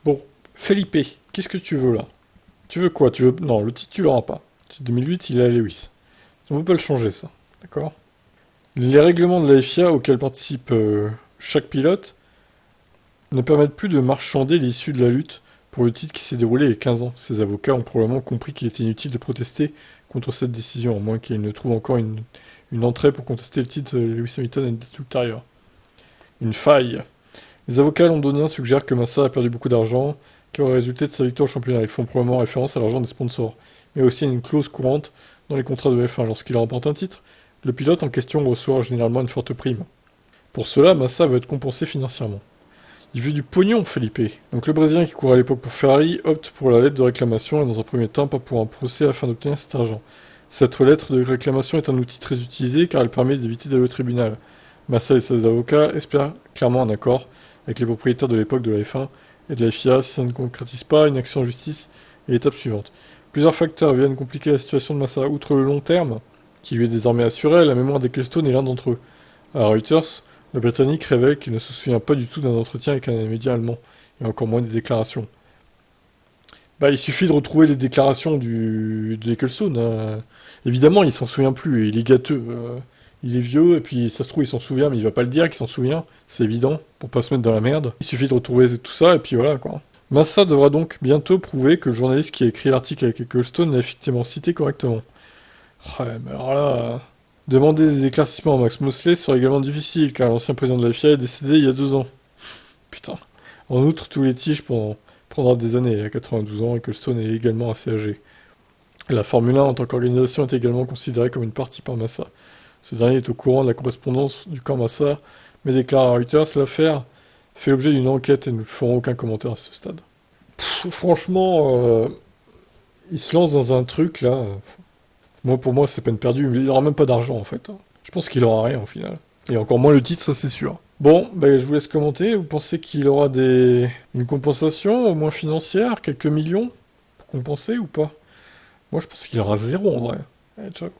Bon, Felipe, qu'est-ce que tu veux là? Tu veux quoi? Tu veux... Non, le titre tu l'auras pas. Le titre 2008, il est à Lewis. On peut pas le changer ça, d'accord? Les règlements de la FIA auxquels participe chaque pilote ne permettent plus de marchander l'issue de la lutte pour le titre qui s'est déroulé il y a 15 ans. Ces avocats ont probablement compris qu'il était inutile de protester contre cette décision, à moins qu'ils ne trouvent encore une entrée pour contester le titre de Lewis Hamilton à une date ultérieure. Une faille. Les avocats londoniens suggèrent que Massa a perdu beaucoup d'argent, qui aurait résulté de sa victoire au championnat. Ils font probablement référence à l'argent des sponsors, mais aussi à une clause courante dans les contrats de F1. Lorsqu'il remporte un titre, le pilote en question reçoit généralement une forte prime. Pour cela, Massa veut être compensé financièrement. Il veut du pognon, Felipe. Donc le Brésilien qui courait à l'époque pour Ferrari opte pour la lettre de réclamation et dans un premier temps pas pour un procès afin d'obtenir cet argent. Cette lettre de réclamation est un outil très utilisé car elle permet d'éviter d'aller au tribunal. Massa et ses avocats espèrent clairement un accord avec les propriétaires de l'époque de la F1 et de la FIA. Si ça ne concrétise pas, une action en justice est l'étape suivante. Plusieurs facteurs viennent compliquer la situation de Massa. Outre le long terme, qui lui est désormais assuré, la mémoire d'Ecclestone est l'un d'entre eux. À Reuters, le Britannique révèle qu'il ne se souvient pas du tout d'un entretien avec un média allemand, et encore moins des déclarations. Bah, il suffit de retrouver les déclarations de Ecclestone. Évidemment, il s'en souvient plus, il est gâteux. Il est vieux, et puis ça se trouve, il s'en souvient, mais il va pas le dire qu'il s'en souvient, c'est évident, pour pas se mettre dans la merde. Il suffit de retrouver tout ça, et puis voilà, quoi. Massa devra donc bientôt prouver que le journaliste qui a écrit l'article avec Ecclestone l'a effectivement cité correctement. Ouais, mais alors là... Demander des éclaircissements à Max Mosley serait également difficile, car l'ancien président de la FIA est décédé il y a 2 ans. Putain. En outre, tous les tiges prendra des années, à 92 ans, et que Stone est également assez âgé. La Formule 1 en tant qu'organisation est également considérée comme une partie par Massa. Ce dernier est au courant de la correspondance du camp Massa, mais déclare à Reuters l'affaire fait l'objet d'une enquête et nous ne ferons aucun commentaire à ce stade. Franchement, il se lance dans un truc là. Moi, pour moi, c'est peine perdue. Il n'aura même pas d'argent, en fait. Je pense qu'il aura rien, au final. Et encore moins le titre, ça, c'est sûr. Bon, ben, je vous laisse commenter. Vous pensez qu'il aura une compensation, au moins financière, quelques millions, pour compenser ou pas? Moi, je pense qu'il aura zéro, en vrai. Allez, ciao.